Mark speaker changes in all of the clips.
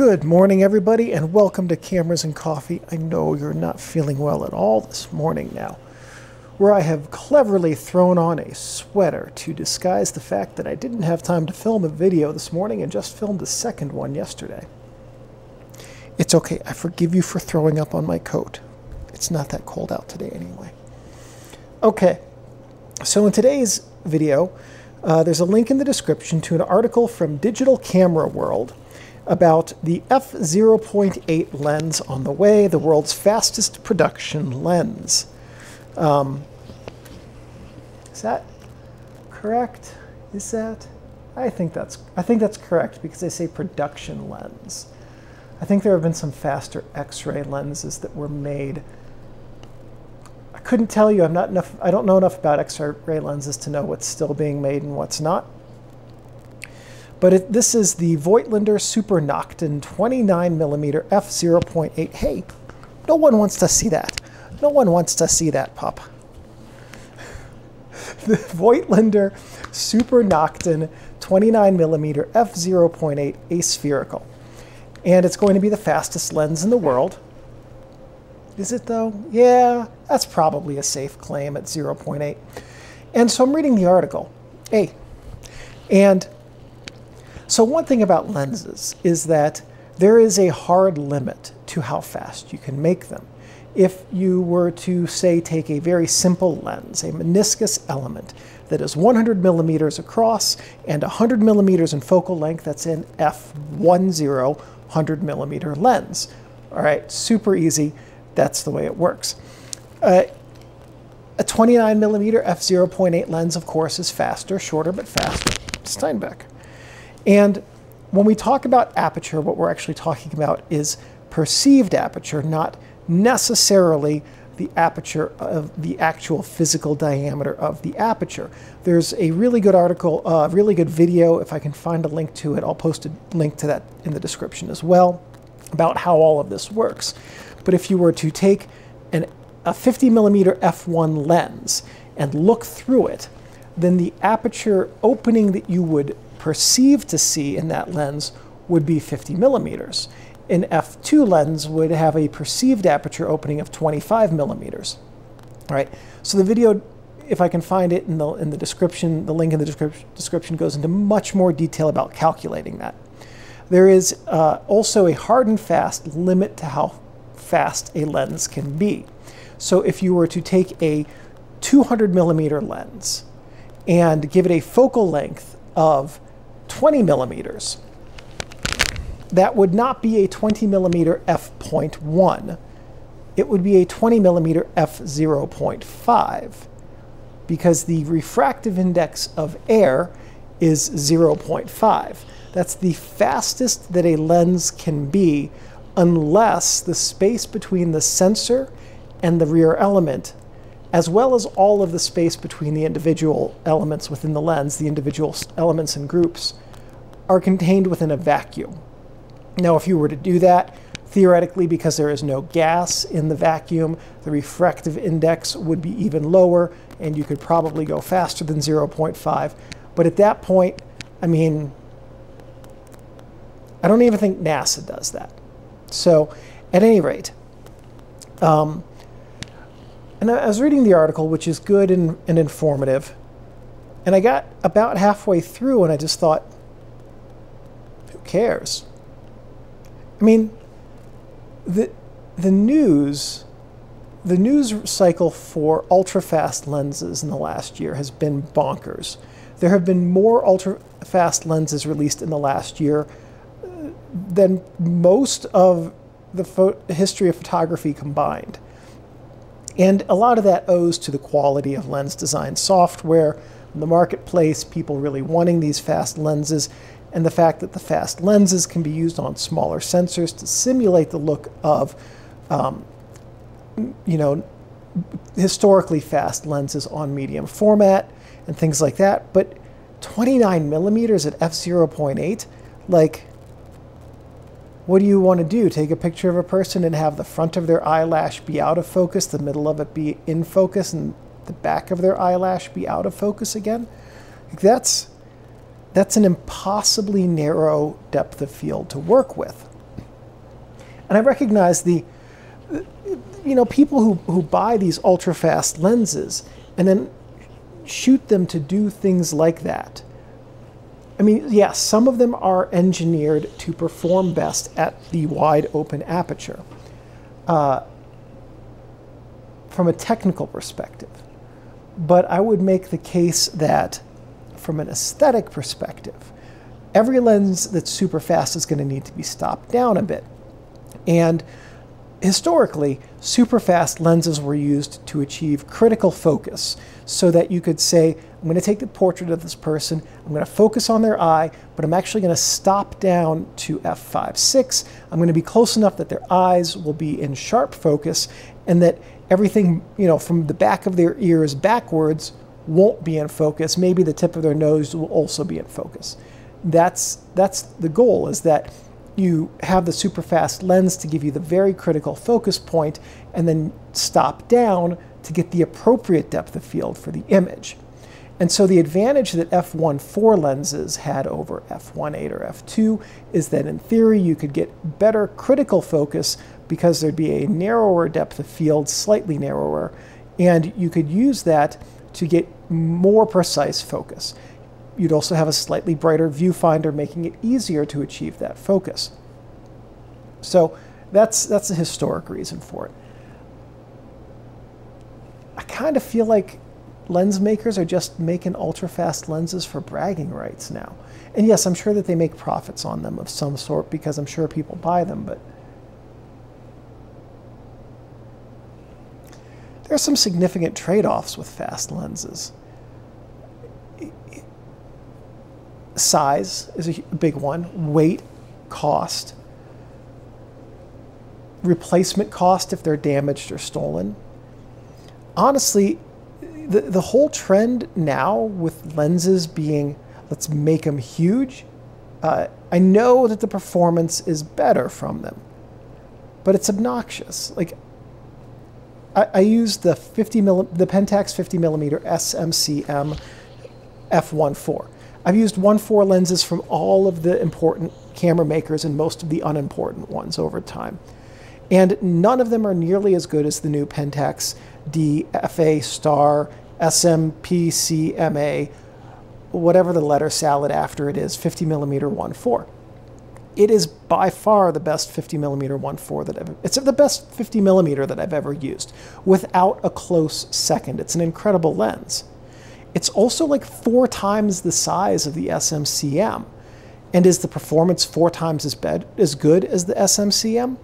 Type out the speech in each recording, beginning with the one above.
Speaker 1: Good morning, everybody, and welcome to Cameras and Coffee. I know you're not feeling well at all this morning now, where I have cleverly thrown on a sweater to disguise the fact that I didn't have time to film a video this morning and just filmed a second one yesterday. It's okay, I forgive you for throwing up on my coat. It's not that cold out today anyway. Okay, so in today's video, there's a link in the description to an article from Digital Camera World about the f/0.8 lens on the way, the world's fastest production lens. Is that correct? Is that? I think that's correct because they say production lens. I think there have been some faster X-ray lenses that were made. I couldn't tell you. I don't know enough about X-ray lenses to know what's still being made and what's not. But this is the Voigtlander Super Nokton 29mm f/0.8. Hey, no one wants to see that. No one wants to see that, pup. The Voigtlander Super Nokton 29mm f/0.8 aspherical. And it's going to be the fastest lens in the world. Is it though? Yeah, that's probably a safe claim at 0.8. And so I'm reading the article. Hey, and so one thing about lenses is that there is a hard limit to how fast you can make them. If you were to, say, take a very simple lens, a meniscus element that is 100 millimeters across and 100 millimeters in focal length, that's an f/10 100 millimeter lens. All right, super easy. That's the way it works. A 29 millimeter f/0.8 lens, of course, is faster, shorter, but faster. Steinbeck. And when we talk about aperture, what we're actually talking about is perceived aperture, not necessarily the aperture of the actual physical diameter of the aperture. There's a really good article, really good video. If I can find a link to it, I'll post a link to that in the description as well, about how all of this works. But if you were to take a 50 millimeter f1 lens and look through it, then the aperture opening that you would perceive to see in that lens would be 50 millimeters. An f2 lens would have a perceived aperture opening of 25 millimeters. All right, so the video, if I can find it in the description, the link in the description goes into much more detail about calculating that. There is also a hard and fast limit to how fast a lens can be. So if you were to take a 200 millimeter lens and give it a focal length of 20 millimeters, that would not be a 20 millimeter f/1. It would be a 20 millimeter f/0.5 because the refractive index of air is 0.5. That's the fastest that a lens can be unless the space between the sensor and the rear element, as well as all of the space between the individual elements within the lens, the individual elements and groups, are contained within a vacuum. Now, if you were to do that, theoretically, because there is no gas in the vacuum, the refractive index would be even lower, and you could probably go faster than 0.5. But at that point, I mean, I don't even think NASA does that. So, at any rate, and I was reading the article, which is good and informative, and I got about halfway through and I just thought, who cares? I mean, the news cycle for ultra-fast lenses in the last year has been bonkers. There have been more ultra-fast lenses released in the last year than most of the history of photography combined. And a lot of that owes to the quality of lens design software, the marketplace, people really wanting these fast lenses, and the fact that the fast lenses can be used on smaller sensors to simulate the look of, historically fast lenses on medium format and things like that. But 29 millimeters at f/0.8, like, what do you want to do? Take a picture of a person and have the front of their eyelash be out of focus, the middle of it be in focus, and the back of their eyelash be out of focus again? Like, that's an impossibly narrow depth of field to work with. And I recognize people who buy these ultra-fast lenses and then shoot them to do things like that. I mean, yes, some of them are engineered to perform best at the wide open aperture from a technical perspective. But I would make the case that from an aesthetic perspective, every lens that's super fast is going to need to be stopped down a bit. And historically, super fast lenses were used to achieve critical focus so that you could say, I'm going to take the portrait of this person, I'm going to focus on their eye, but I'm actually going to stop down to f5.6. I'm going to be close enough that their eyes will be in sharp focus and that everything, from the back of their ears backwards won't be in focus. Maybe the tip of their nose will also be in focus. That's the goal, is that you have the super fast lens to give you the very critical focus point and then stop down to get the appropriate depth of field for the image. And so the advantage that f1.4 lenses had over f1.8 or f2 is that in theory you could get better critical focus because there'd be a narrower depth of field, slightly narrower, and you could use that to get more precise focus. You'd also have a slightly brighter viewfinder, making it easier to achieve that focus. So that's a historic reason for it. I kind of feel like lens makers are just making ultra-fast lenses for bragging rights now. And yes, I'm sure that they make profits on them of some sort because I'm sure people buy them, but there are some significant trade-offs with fast lenses. Size is a big one, weight, cost, replacement cost if they're damaged or stolen. Honestly, the whole trend now with lenses being, let's make them huge, I know that the performance is better from them, but it's obnoxious. Like, I used the Pentax 50mm SMCM f1.4. I've used 1.4 lenses from all of the important camera makers and most of the unimportant ones over time. And none of them are nearly as good as the new Pentax D, FA Star, SMPCMA, whatever the letter salad after it is, 50mm 1.4. It is by far the best 50mm 1.4 it's the best 50mm that I've ever used, without a close second. It's an incredible lens. It's also like 4 times the size of the SMCM. And is the performance 4 times as good as the SMCM?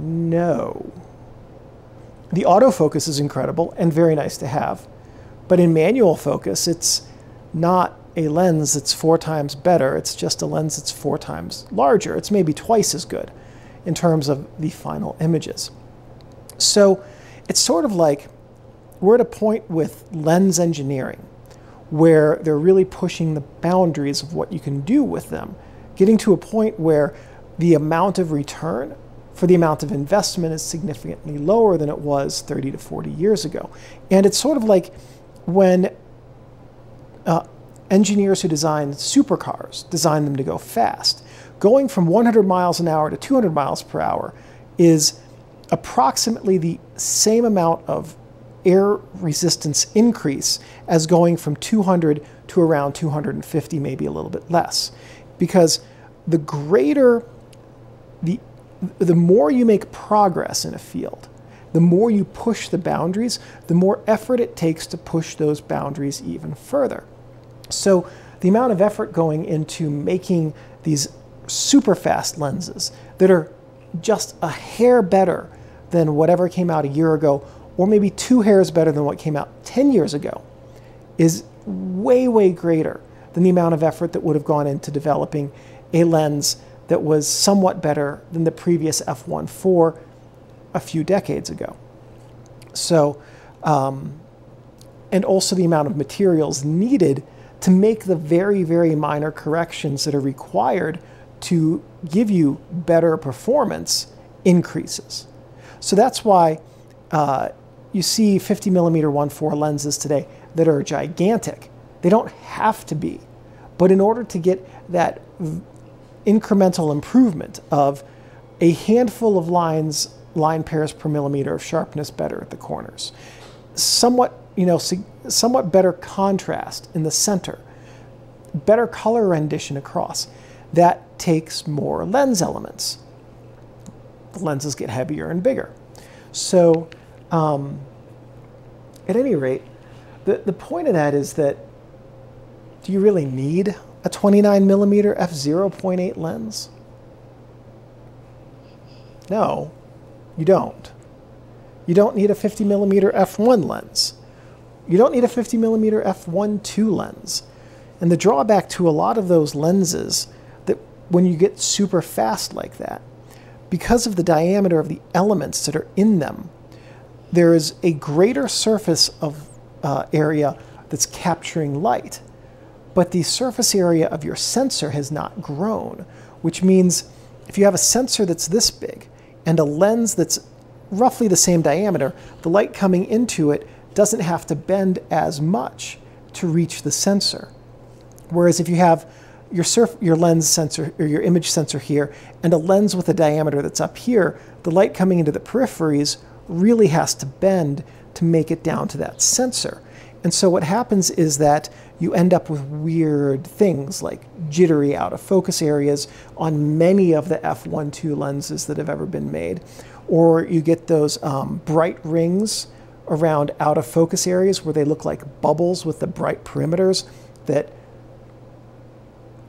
Speaker 1: No. The autofocus is incredible and very nice to have. But in manual focus, it's not a lens that's 4 times better. It's just a lens that's 4 times larger. It's maybe twice as good in terms of the final images. So it's sort of like we're at a point with lens engineering where they're really pushing the boundaries of what you can do with them, getting to a point where the amount of return for the amount of investment is significantly lower than it was 30 to 40 years ago. And it's sort of like when engineers who design supercars design them to go fast. Going from 100 miles an hour to 200 miles per hour is approximately the same amount of air resistance increase as going from 200 to around 250, maybe a little bit less. Because the greater, the more you make progress in a field, the more you push the boundaries, the more effort it takes to push those boundaries even further. So the amount of effort going into making these super fast lenses that are just a hair better than whatever came out a year ago, or maybe 2 hairs better than what came out 10 years ago, is way, way greater than the amount of effort that would have gone into developing a lens that was somewhat better than the previous f1.4 a few decades ago. So, and also the amount of materials needed to make the very, very minor corrections that are required to give you better performance increases. So that's why you see 50mm 1.4 lenses today that are gigantic. They don't have to be, But in order to get that incremental improvement of a handful of line pairs per millimeter of sharpness better at the corners, somewhat better contrast in the center, better color rendition across, that takes more lens elements. The lenses get heavier and bigger. So at any rate, the point of that is that, do you really need a 29mm f/0.8 lens? No, you don't. You don't need a 50mm f1 lens. You don't need a 50mm f1.2 lens. And the drawback to a lot of those lenses, that when you get super fast like that, because of the diameter of the elements that are in them, there is a greater surface of area that's capturing light. But the surface area of your sensor has not grown, which means if you have a sensor that's this big and a lens that's roughly the same diameter, the light coming into it doesn't have to bend as much to reach the sensor. Whereas if you have your lens sensor or your image sensor here and a lens with a diameter that's up here, the light coming into the peripheries really has to bend to make it down to that sensor. And so what happens is that you end up with weird things like jittery out of focus areas on many of the f1.2 lenses that have ever been made. Or you get those bright rings around out of focus areas where they look like bubbles with the bright perimeters that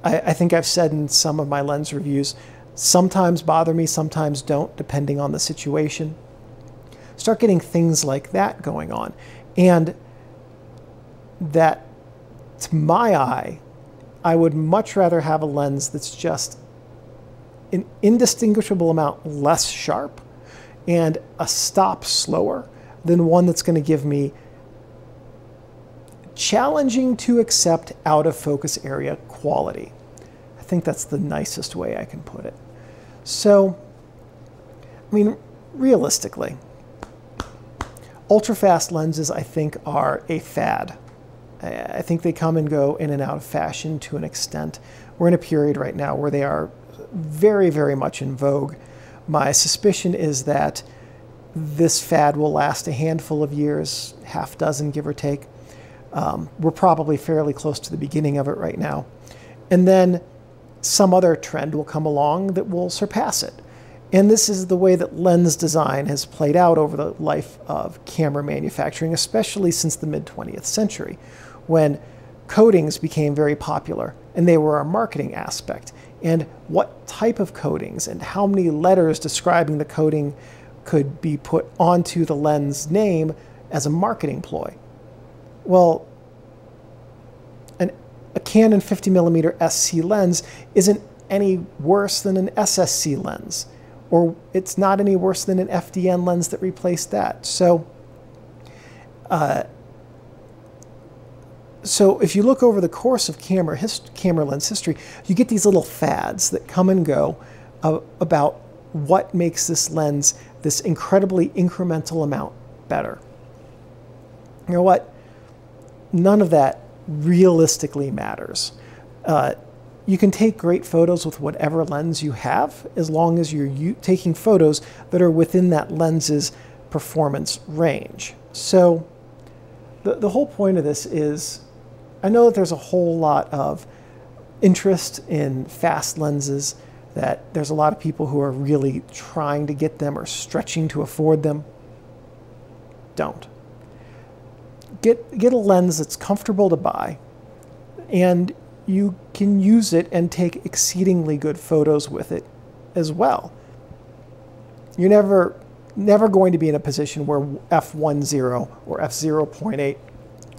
Speaker 1: I think I've said in some of my lens reviews, sometimes bother me, sometimes don't, depending on the situation. Start getting things like that going on. And that, to my eye, I would much rather have a lens that's just an indistinguishable amount less sharp and a stop slower than one that's going to give me challenging to accept out of focus area quality. I think that's the nicest way I can put it. So, I mean, realistically, ultrafast lenses, I think, are a fad. I think they come and go in and out of fashion to an extent. We're in a period right now where they are very, very much in vogue. My suspicion is that this fad will last a handful of years, half dozen, give or take. We're probably fairly close to the beginning of it right now. And then some other trend will come along that will surpass it. And this is the way that lens design has played out over the life of camera manufacturing, especially since the mid-20th century, when coatings became very popular and they were a marketing aspect. And what type of coatings and how many letters describing the coating could be put onto the lens name as a marketing ploy. Well, a Canon 50mm SC lens isn't any worse than an SSC lens, or it's not any worse than an FDN lens that replaced that. So if you look over the course of camera lens history, you get these little fads that come and go about what makes this lens this incredibly incremental amount better. You know what? None of that realistically matters. You can take great photos with whatever lens you have, as long as you're taking photos that are within that lens's performance range. So the whole point of this is, I know that there's a whole lot of interest in fast lenses, that there's a lot of people who are really trying to get them or stretching to afford them. Don't. Get a lens that's comfortable to buy, and you can use it and take exceedingly good photos with it as well. You're never going to be in a position where f1.0 or f0.8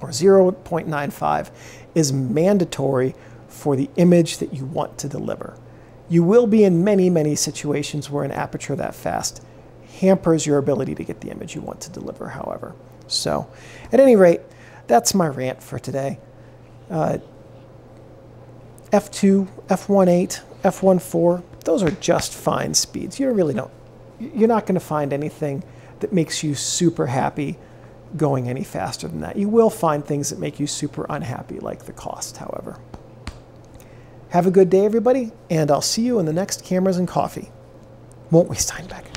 Speaker 1: or 0.95 is mandatory for the image that you want to deliver. You will be in many, many situations where an aperture that fast hampers your ability to get the image you want to deliver, however. So, at any rate, that's my rant for today. F2, f1.8, f1.4, those are just fine speeds. You're not going to find anything that makes you super happy going any faster than that. You will find things that make you super unhappy, like the cost, however. Have a good day, everybody, and I'll see you in the next Cameras and Coffee. Won't we, Steinbeck?